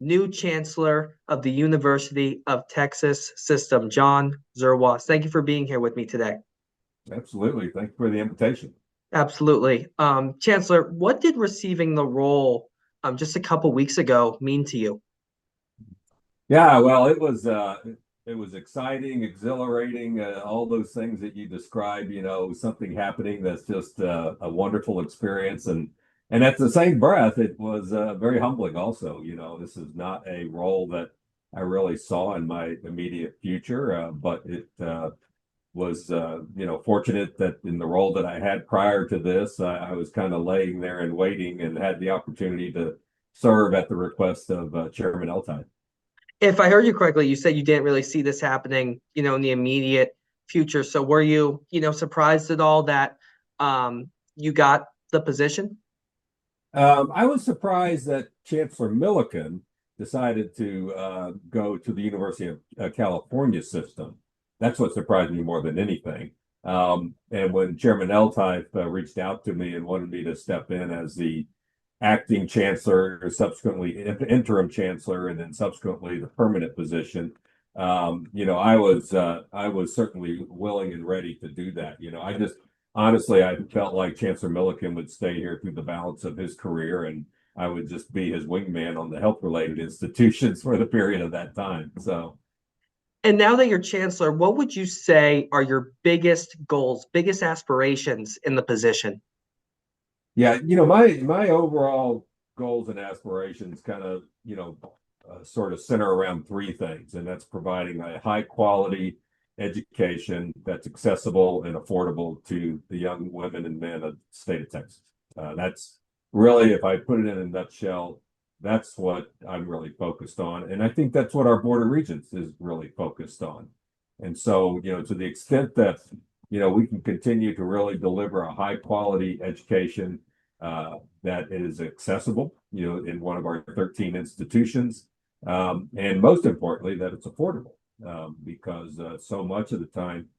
new Chancellor of the University of Texas System, John Zerwas. Thank you for being here with me today. Absolutely. Thank you for the invitation. Absolutely. Chancellor, what did receiving the role just a couple weeks ago mean to you? Yeah, well, it was exciting, exhilarating, all those things that you describe, something happening that's just a wonderful experience and at the same breath, it was very humbling also. This is not a role that I really saw in my immediate future, but it was fortunate that in the role that I had prior to this, I was kind of laying there and waiting and had the opportunity to serve at the request of Chairman Eltine. If I heard you correctly, you said you didn't really see this happening, in the immediate future. So were you, surprised at all that you got the position? I was surprised that Chancellor Milliken decided to go to the University of California system. That's what surprised me more than anything. And when Chairman Eltine reached out to me and wanted me to step in as the acting chancellor, subsequently interim chancellor, and then subsequently the permanent position, I was certainly willing and ready to do that. I just honestly I felt like Chancellor Milliken would stay here through the balance of his career, and I would just be his wingman on the health related institutions for the period of that time. So And now that you're chancellor, what would you say are your biggest goals, biggest aspirations in the position? yeah, my overall goals and aspirations kind of sort of center around three things, and that's providing a high quality education that's accessible and affordable to the young women and men of the state of Texas. That's really, if I put it in a nutshell, that's what I'm really focused on, and I think that's what our Board of Regents is really focused on. And so, to the extent that we can continue to really deliver a high quality education that is accessible, in one of our 13 institutions, and most importantly, that it's affordable, because so much of the time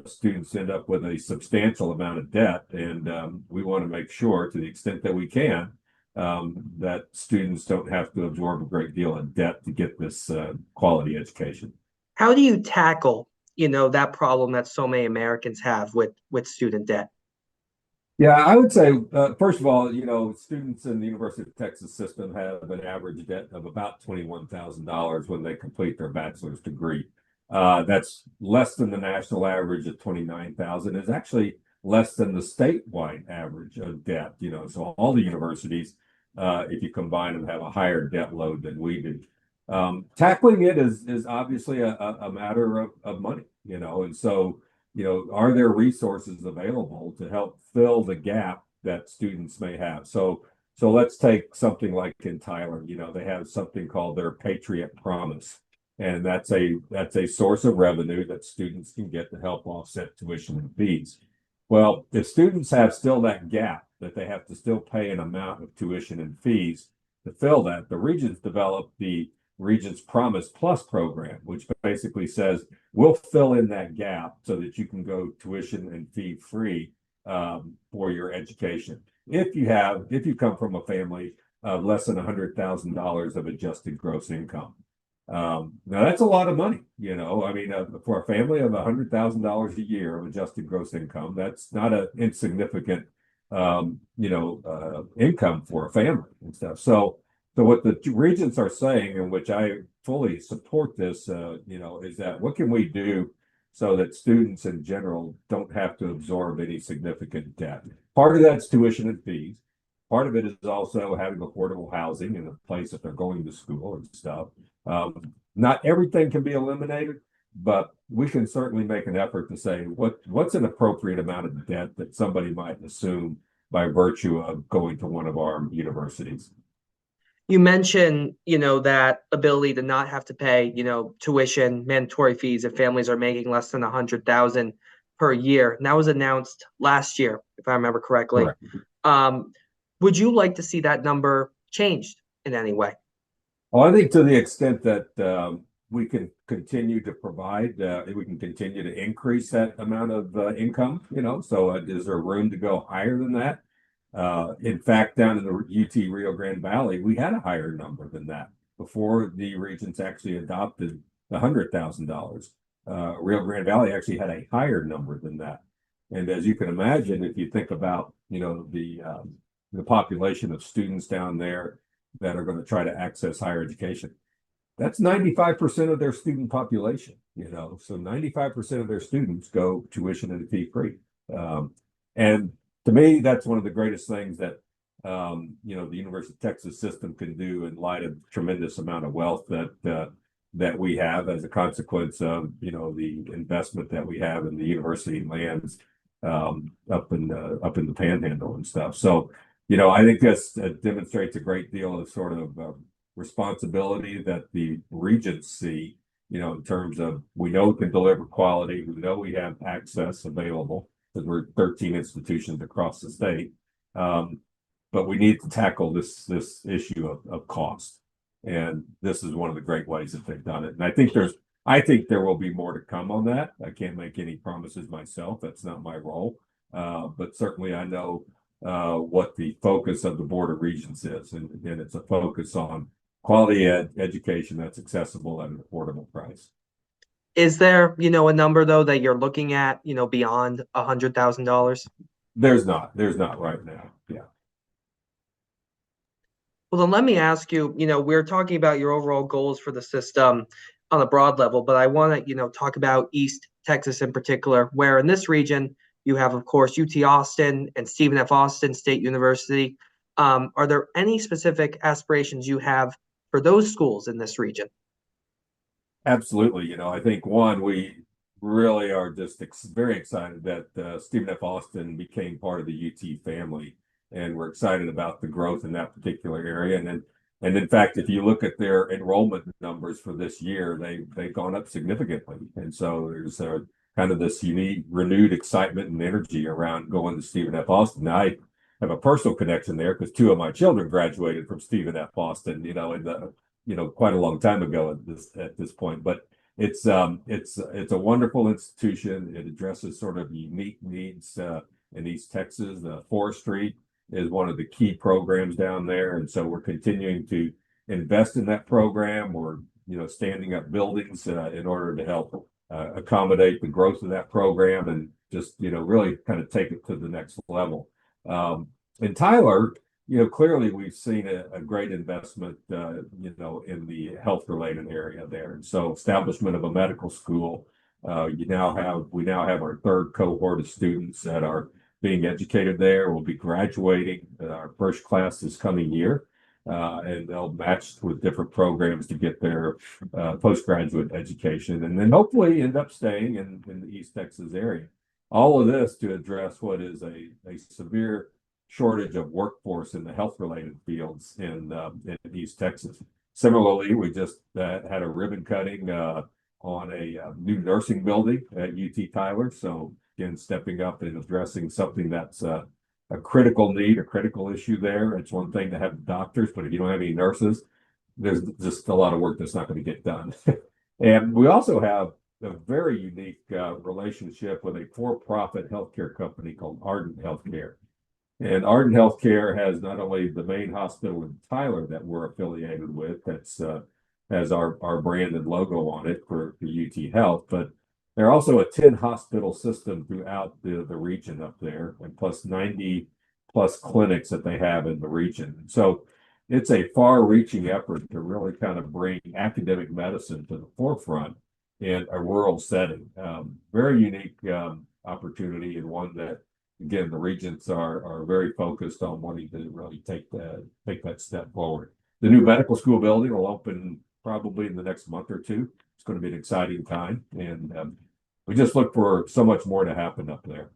students end up with a substantial amount of debt, and we want to make sure, to the extent that we can, that students don't have to absorb a great deal of debt to get this quality education. How do you tackle, that problem that so many Americans have with student debt? Yeah, I would say, first of all, students in the University of Texas system have an average debt of about $21,000 when they complete their bachelor's degree. That's less than the national average of 29,000. It's actually less than the statewide average of debt. So all the universities, if you combine them, have a higher debt load than we do. Tackling it is obviously a matter of money, and so are there resources available to help fill the gap that students may have? So let's take something like in Tyler, they have something called their Patriot Promise. And that's a source of revenue that students can get to help offset tuition and fees. Well, if students have still that gap that they have to still pay an amount of tuition and fees to fill that, the Regents developed the Regents Promise Plus program, which basically says we'll fill in that gap so that you can go tuition and fee free for your education. If you come from a family of less than $100,000 of adjusted gross income. Now that's a lot of money, I mean, for a family of $100,000 a year of adjusted gross income, that's not an insignificant, income for a family and stuff. So what the regents are saying, in which I fully support this, is that what can we do so that students in general don't have to absorb any significant debt? Part of that's tuition and fees. Part of it is also having affordable housing in the place that they're going to school and stuff. Not everything can be eliminated, but we can certainly make an effort to say what's an appropriate amount of debt that somebody might assume by virtue of going to one of our universities. You mentioned, that ability to not have to pay, tuition, mandatory fees if families are making less than 100,000 per year. And that was announced last year, if I remember correctly. Correct. Um, would you like to see that number changed in any way? Well, I think to the extent that we can continue to provide, we can continue to increase that amount of income, so is there room to go higher than that? In fact, down in the UT Rio Grande Valley, we had a higher number than that. before the Regents actually adopted the $100,000. Rio Grande Valley actually had a higher number than that. And as you can imagine, if you think about, the population of students down there that are going to try to access higher education, that's 95% of their student population, so 95% of their students go tuition and fee free. And to me, that's one of the greatest things that, the University of Texas system can do in light of the tremendous amount of wealth that we have as a consequence of, the investment that we have in the university lands up in the Panhandle and stuff. So, I think this demonstrates a great deal of sort of responsibility that the regents see, in terms of we know we can deliver quality, we know we have access available because we're 13 institutions across the state. But we need to tackle this issue of cost. And this is one of the great ways that they've done it. And I think there will be more to come on that. I can't make any promises myself. That's not my role. But certainly I know what the focus of the Board of Regents is. And again, it's a focus on quality education that's accessible at an affordable price. Is there, a number though that you're looking at, beyond $100,000? There's not right now. Yeah. Well, then let me ask you, we're talking about your overall goals for the system on a broad level, but I want to, talk about East Texas in particular, where in this region you have, of course, UT Austin and Stephen F. Austin State University. Are there any specific aspirations you have for those schools in this region? Absolutely. I think we really are just very excited that Stephen F. Austin became part of the UT family, and we're excited about the growth in that particular area. And in fact, if you look at their enrollment numbers for this year, they've gone up significantly. And so there's kind of this unique, renewed excitement and energy around going to Stephen F. Austin. Now, I have a personal connection there because two of my children graduated from Stephen F. Austin, quite a long time ago at this point. But it's a wonderful institution. It addresses sort of unique needs in East Texas. Forestry is one of the key programs down there, and so we're continuing to invest in that program. We're standing up buildings in order to help accommodate the growth of that program and just really kind of take it to the next level. In Tyler, clearly we've seen a great investment, in the health related area there. And so establishment of a medical school, we now have our third cohort of students that are being educated there. We'll be graduating our first class this coming year, and they'll match with different programs to get their postgraduate education, and then hopefully end up staying in the East Texas area. All of this to address what is a severe shortage of workforce in the health related fields in East Texas. Similarly, we just had a ribbon cutting on a new nursing building at UT Tyler. So again, stepping up and addressing something that's a critical need, a critical issue there. It's one thing to have doctors, but if you don't have any nurses, there's just a lot of work that's not going to get done. And we also have a very unique relationship with a for-profit healthcare company called Ardent Healthcare. And Ardent Healthcare has not only the main hospital in Tyler that we're affiliated with, that's has our brand and logo on it for UT Health, but they're also a 10 hospital system throughout the region up there, and plus 90 plus clinics that they have in the region. So it's a far-reaching effort to really kind of bring academic medicine to the forefront in a rural setting. Very unique opportunity, and one that, again, the regents are very focused on wanting to really take that step forward. The new medical school building will open probably in the next month or two. It's going to be an exciting time, and we just look for so much more to happen up there.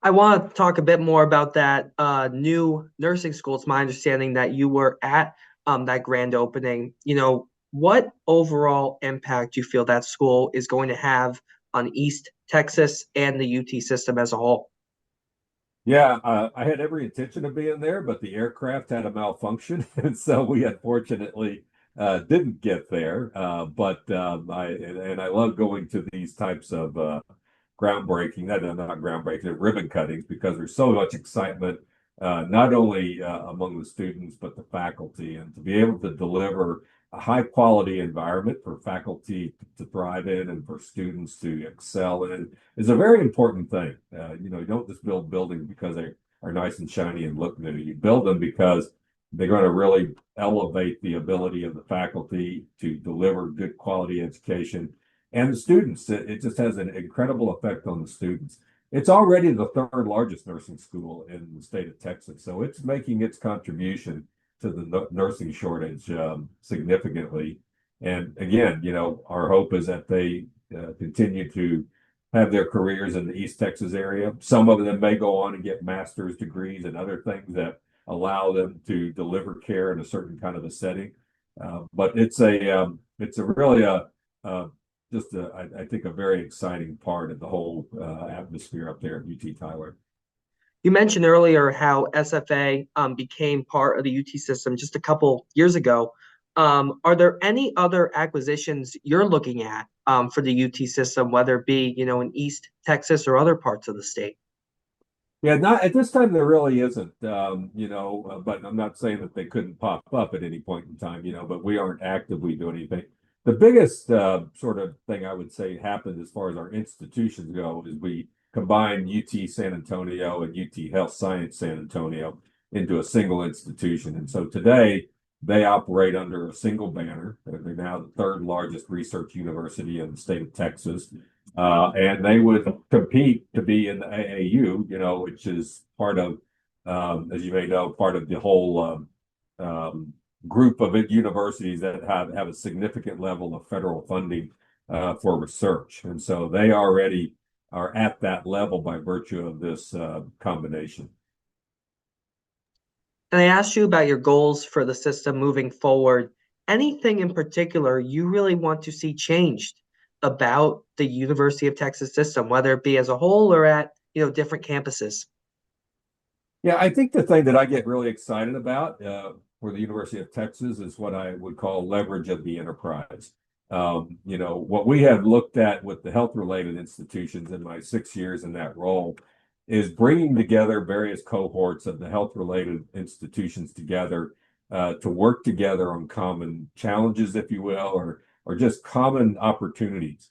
I want to talk a bit more about that new nursing school. It's my understanding that you were at that grand opening. What overall impact do you feel that school is going to have on East Texas and the UT system as a whole? Yeah, I had every intention of being there, but the aircraft had a malfunction, and so we unfortunately didn't get there. But I love going to these types of groundbreaking, not groundbreaking, ribbon cuttings, because there's so much excitement not only among the students, but the faculty, and to be able to deliver a high quality environment for faculty to thrive in and for students to excel in is a very important thing. You don't just build buildings because they are nice and shiny and look new. You build them because they're going to really elevate the ability of the faculty to deliver good quality education and the students. It just has an incredible effect on the students. It's already the third largest nursing school in the state of Texas, so it's making its contribution to the nursing shortage significantly. And again, our hope is that they continue to have their careers in the East Texas area. Some of them may go on and get master's degrees and other things that allow them to deliver care in a certain kind of a setting. But it's a really I think a very exciting part of the whole atmosphere up there at UT Tyler. You mentioned earlier how SFA became part of the UT system just a couple years ago. Are there any other acquisitions you're looking at for the UT system, whether it be, in East Texas or other parts of the state? Yeah, not at this time there really isn't, but I'm not saying that they couldn't pop up at any point in time, but we aren't actively doing anything. The biggest sort of thing I would say happened as far as our institutions go is we combined UT San Antonio and UT Health Science San Antonio into a single institution. And so today they operate under a single banner. They're now the third largest research university in the state of Texas. And they would compete to be in the AAU, which is part of, as you may know, part of the whole group of universities that have a significant level of federal funding for research. And so they already are at that level by virtue of this combination. And I asked you about your goals for the system moving forward. Anything in particular you really want to see changed about the University of Texas system, whether it be as a whole or at, different campuses? Yeah, I think the thing that I get really excited about for the University of Texas is what I would call leverage of the enterprise. What we have looked at with the health-related institutions in my 6 years in that role is bringing together various cohorts of the health-related institutions together to work together on common challenges, if you will, or just common opportunities.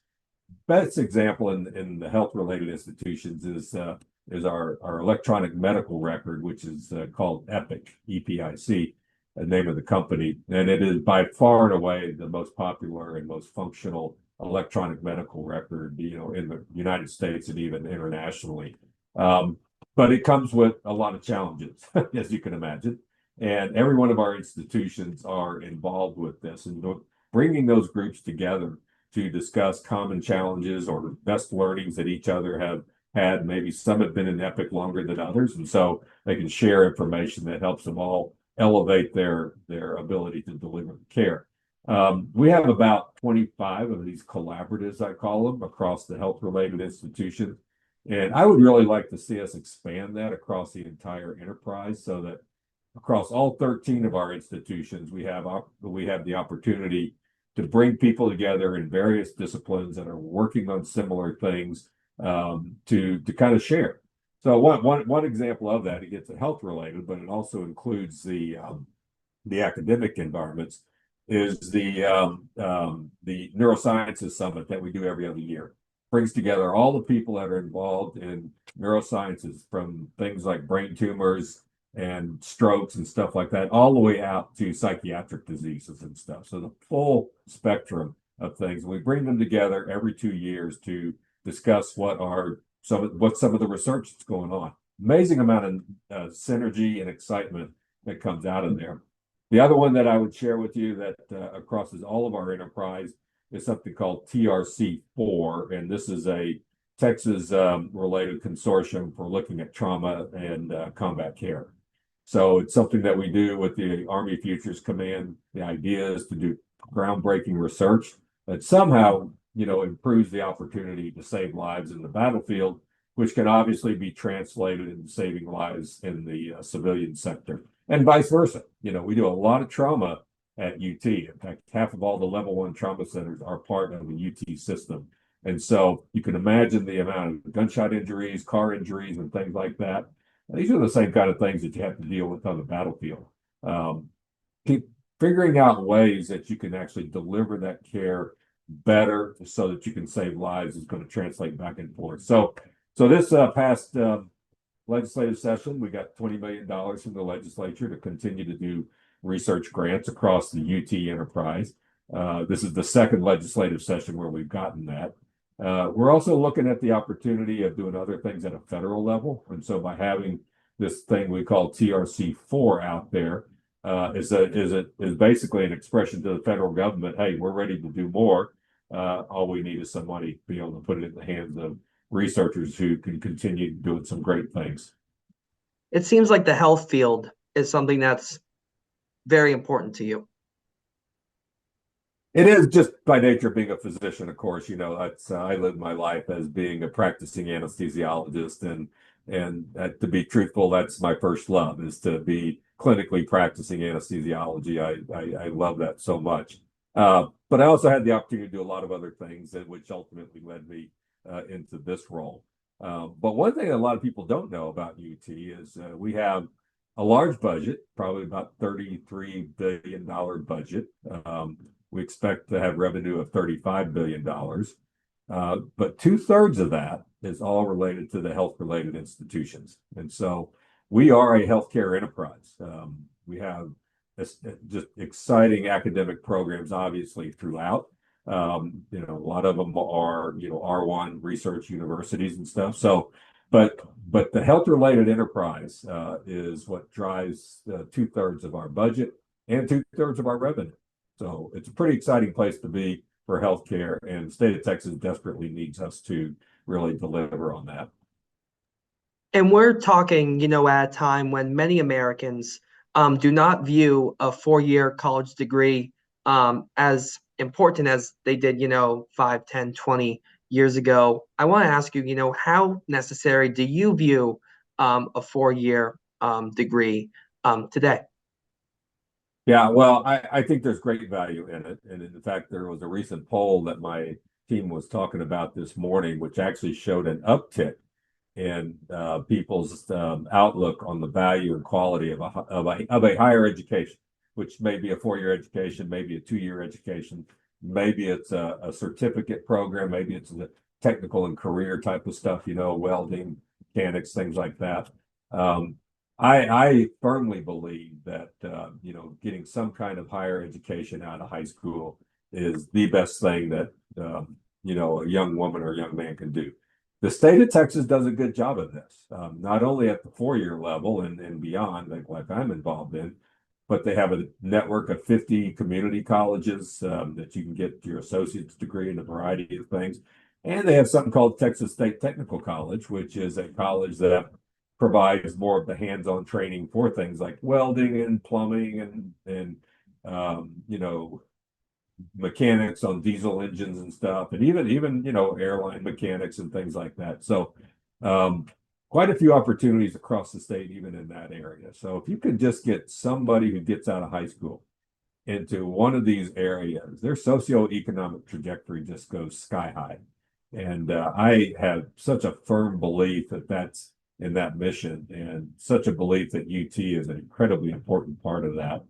Best example in the health-related institutions is our electronic medical record, which is called EPIC, EPIC, the name of the company. And it is by far and away the most popular and most functional electronic medical record, in the United States and even internationally. But it comes with a lot of challenges, as you can imagine. And every one of our institutions are involved with this and bringing those groups together to discuss common challenges or best learnings that each other have had. Maybe some have been in EPIC longer than others, and so they can share information that helps them all elevate their ability to deliver care. We have about 25 of these collaboratives, I call them, across the health-related institutions. And I would really like to see us expand that across the entire enterprise so that across all 13 of our institutions, we have the opportunity to bring people together in various disciplines that are working on similar things to kind of share. So one example of that, it gets health related, but it also includes the academic environments, is the neurosciences summit that we do every other year. Brings together all the people that are involved in neurosciences, from things like brain tumors and strokes and stuff like that, all the way out to psychiatric diseases and stuff. So the full spectrum of things. We bring them together every 2 years to discuss what some of the research that's going on. Amazing amount of synergy and excitement that comes out of there. The other one that I would share with you that crosses all of our enterprise is something called TRC4, and this is a Texas related consortium for looking at trauma and combat care. So it's something that we do with the Army Futures Command. The idea is to do groundbreaking research that somehow, improves the opportunity to save lives in the battlefield, which can obviously be translated into saving lives in the civilian sector, and vice versa. We do a lot of trauma at UT. In fact, half of all the level 1 trauma centers are part of the UT system. And so you can imagine the amount of gunshot injuries, car injuries, and things like that. These are the same kind of things that you have to deal with on the battlefield. Um, keep figuring out ways that you can actually deliver that care better so that you can save lives is going to translate back and forth. So this past legislative session, we got $20 million from the legislature to continue to do research grants across the UT enterprise. This is the second legislative session where we've gotten that. We're also looking at the opportunity of doing other things at a federal level. And so by having this thing we call TRC4 out there, is basically an expression to the federal government, hey, we're ready to do more. All we need is somebody to be able to put it in the hands of researchers who can continue doing some great things. It seems like the health field is something that's very important to you. It is just by nature of being a physician, of course. That's I live my life as being a practicing anesthesiologist, and to be truthful, that's my first love is to be clinically practicing anesthesiology. I love that so much. But I also had the opportunity to do a lot of other things, which ultimately led me into this role. But one thing that a lot of people don't know about UT is we have a large budget, probably about $33 billion budget. We expect to have revenue of $35 billion. But 2/3 of that is all related to the health-related institutions. And so we are a healthcare enterprise. We have just exciting academic programs, obviously, throughout. A lot of them are, R1 research universities and stuff. So, but the health-related enterprise is what drives 2/3 of our budget and 2/3 of our revenue. So it's a pretty exciting place to be for healthcare, and the state of Texas desperately needs us to really deliver on that. And we're talking, at a time when many Americans do not view a 4-year college degree as important as they did, 5, 10, 20 years ago. I want to ask you, how necessary do you view a 4-year degree today? Yeah, well, I think there's great value in it. And in fact, there was a recent poll that my team was talking about this morning, which actually showed an uptick in people's outlook on the value and quality of a higher education, which may be a 4-year education, maybe a 2-year education, maybe it's a certificate program, maybe it's a technical and career type of stuff, welding, mechanics, things like that. I firmly believe that getting some kind of higher education out of high school is the best thing that a young woman or young man can do. The state of Texas does a good job of this, not only at the 4-year level and beyond, like I'm involved in, but they have a network of 50 community colleges that you can get your associate's degree in a variety of things. And they have something called Texas State Technical College, which is a college that provides more of the hands-on training for things like welding and plumbing and mechanics on diesel engines and stuff, and even airline mechanics and things like that. So quite a few opportunities across the state, even in that area. So if you could just get somebody who gets out of high school into one of these areas, their socioeconomic trajectory just goes sky high. And I have such a firm belief that that's in that mission, and such a belief that UT is an incredibly important part of that.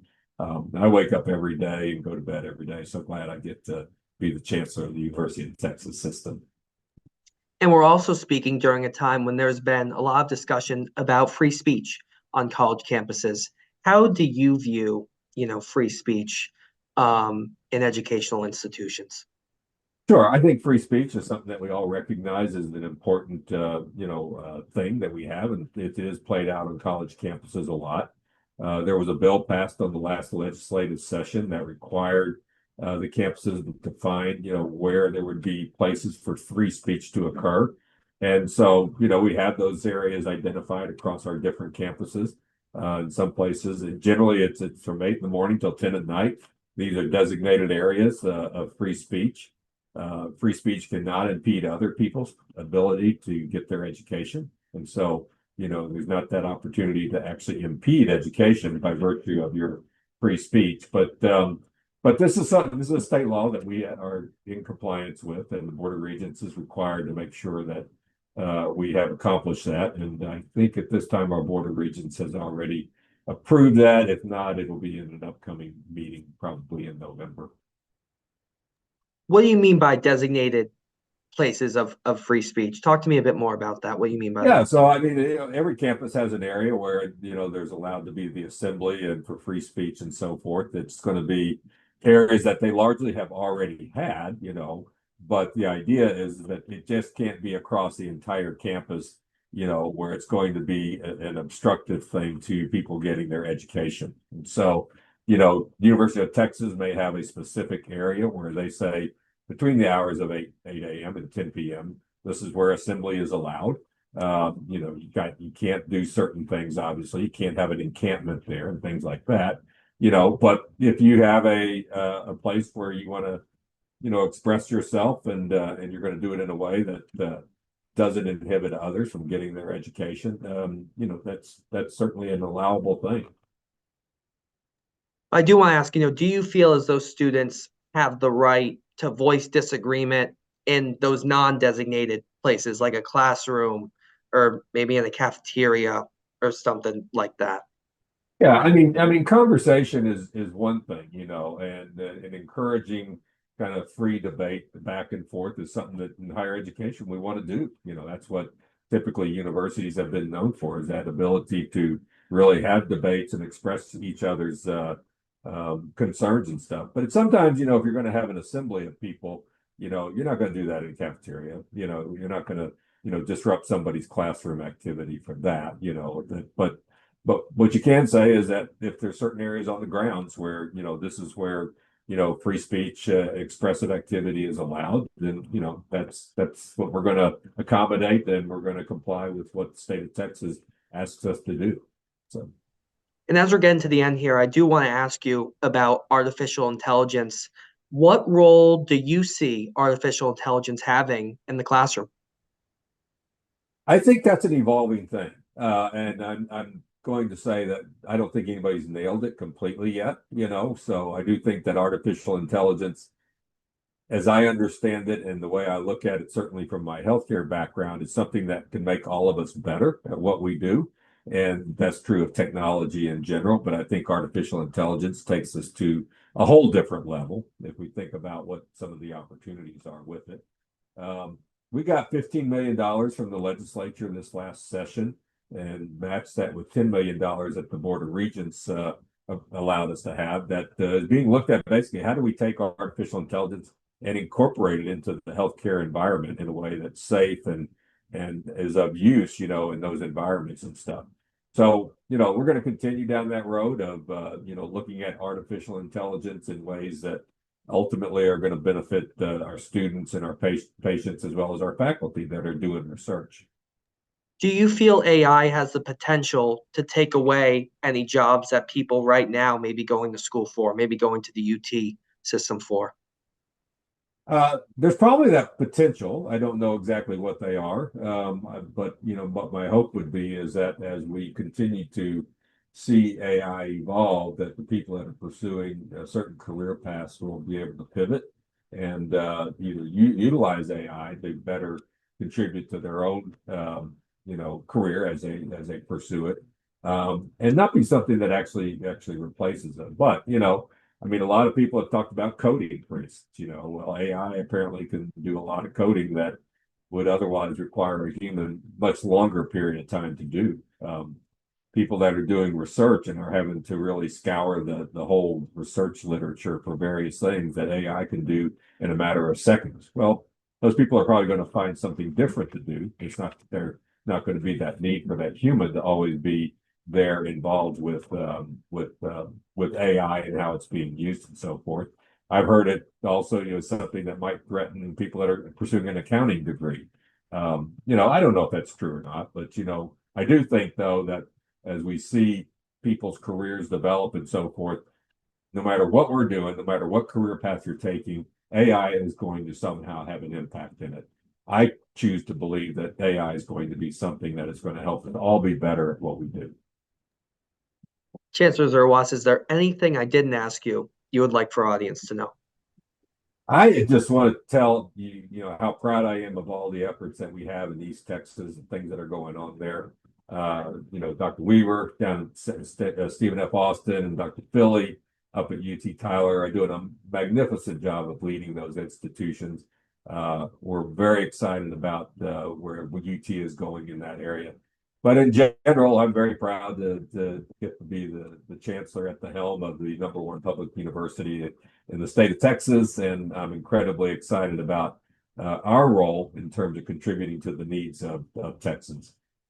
I wake up every day and go to bed every day. So glad I get to be the chancellor of the University of Texas system. And we're also speaking during a time when there's been a lot of discussion about free speech on college campuses. How do you view, free speech in educational institutions? Sure, I think free speech is something that we all recognize as an important, thing that we have, and it is played out on college campuses a lot. There was a bill passed on the last legislative session that required the campuses to find, where there would be places for free speech to occur. And so, we have those areas identified across our different campuses. In some places, generally it's from 8 in the morning till 10 at night. These are designated areas of free speech. Free speech cannot impede other people's ability to get their education. And so, there's not that opportunity to actually impede education by virtue of your free speech. But this is a state law that we are in compliance with, and the Board of Regents is required to make sure that we have accomplished that. And I think at this time, our Board of Regents has already approved that. If not, it'll be in an upcoming meeting, probably in November. What do you mean by designated places of free speech? Talk to me a bit more about that. What do you mean by Yeah, that? so I mean, every campus has an area where, there's allowed to be the assembly and for free speech and so forth. It's going to be areas that they largely have already had, but the idea is that it just can't be across the entire campus, where it's going to be an obstructive thing to people getting their education. And so, University of Texas may have a specific area where they say between the hours of 8 a.m. and 10 p.m., this is where assembly is allowed. You can't do certain things. Obviously, you can't have an encampment there and things like that. But if you have a place where you want to, express yourself and you're going to do it in a way that doesn't inhibit others from getting their education, that's certainly an allowable thing. I do want to ask, do you feel as though students have the right to voice disagreement in those non-designated places, like a classroom or maybe in a cafeteria or something like that? Yeah, I mean, conversation is one thing, and encouraging kind of free debate back and forth is something that in higher education we want to do. That's what typically universities have been known for, is that ability to really have debates and express each other's concerns and stuff. But sometimes, if you're going to have an assembly of people, you're not going to do that in a cafeteria. You're not going to, disrupt somebody's classroom activity for that. But what you can say is that if there's certain areas on the grounds where, this is where, free speech, expressive activity is allowed, then, that's what we're going to accommodate, and we're going to comply with what the state of Texas asks us to do. So, And as we're getting to the end here, I do want to ask you about artificial intelligence. What role do you see artificial intelligence having in the classroom? I think that's an evolving thing. And I'm going to say that I don't think anybody's nailed it completely yet, So I do think that artificial intelligence, as I understand it and the way I look at it, certainly from my healthcare background, is something that can make all of us better at what we do. And that's true of technology in general, but I think artificial intelligence takes us to a whole different level if we think about what some of the opportunities are with it. Um, we got $15 million from the legislature this last session and matched that with $10 million that the Board of Regents allowed us to have. That is being looked at basically, how do we take artificial intelligence and incorporate it into the healthcare environment in a way that's safe and is of use, in those environments and stuff. So, we're going to continue down that road of, looking at artificial intelligence in ways that ultimately are going to benefit our students and our patients, as well as our faculty that are doing research. Do you feel AI has the potential to take away any jobs that people right now may be going to school for, maybe going to the UT system for? There's probably that potential. I don't know exactly what they are, but what my hope would be is that as we continue to see AI evolve, that the people that are pursuing certain career paths will be able to pivot and either utilize AI to better contribute to their own, career as they pursue it, and not be something that actually replaces them. But I mean, a lot of people have talked about coding, for instance. Well, AI apparently can do a lot of coding that would otherwise require a human much longer period of time to do. People that are doing research and are having to really scour the whole research literature for various things that AI can do in a matter of seconds. Well, those people are probably going to find something different to do. It's not they're not going to be that need for that human to always be there involved with AI and how it's being used and so forth. I've heard it also, something that might threaten people that are pursuing an accounting degree. I don't know if that's true or not, but I do think though that as we see people's careers develop and so forth, no matter what we're doing, no matter what career path you're taking, AI is going to somehow have an impact in it. I choose to believe that AI is going to be something that is going to help us all be better at what we do. Chancellor Zerwas, is there anything I didn't ask you you would like for our audience to know? I just want to tell you, how proud I am of all the efforts that we have in East Texas and things that are going on there. Dr. Weaver down at Stephen F. Austin and Dr. Philly up at UT Tyler are doing a magnificent job of leading those institutions. We're very excited about where UT is going in that area. But in general, I'm very proud to get to be the chancellor at the helm of the #1 public university in the state of Texas, and I'm incredibly excited about our role in terms of contributing to the needs of Texans.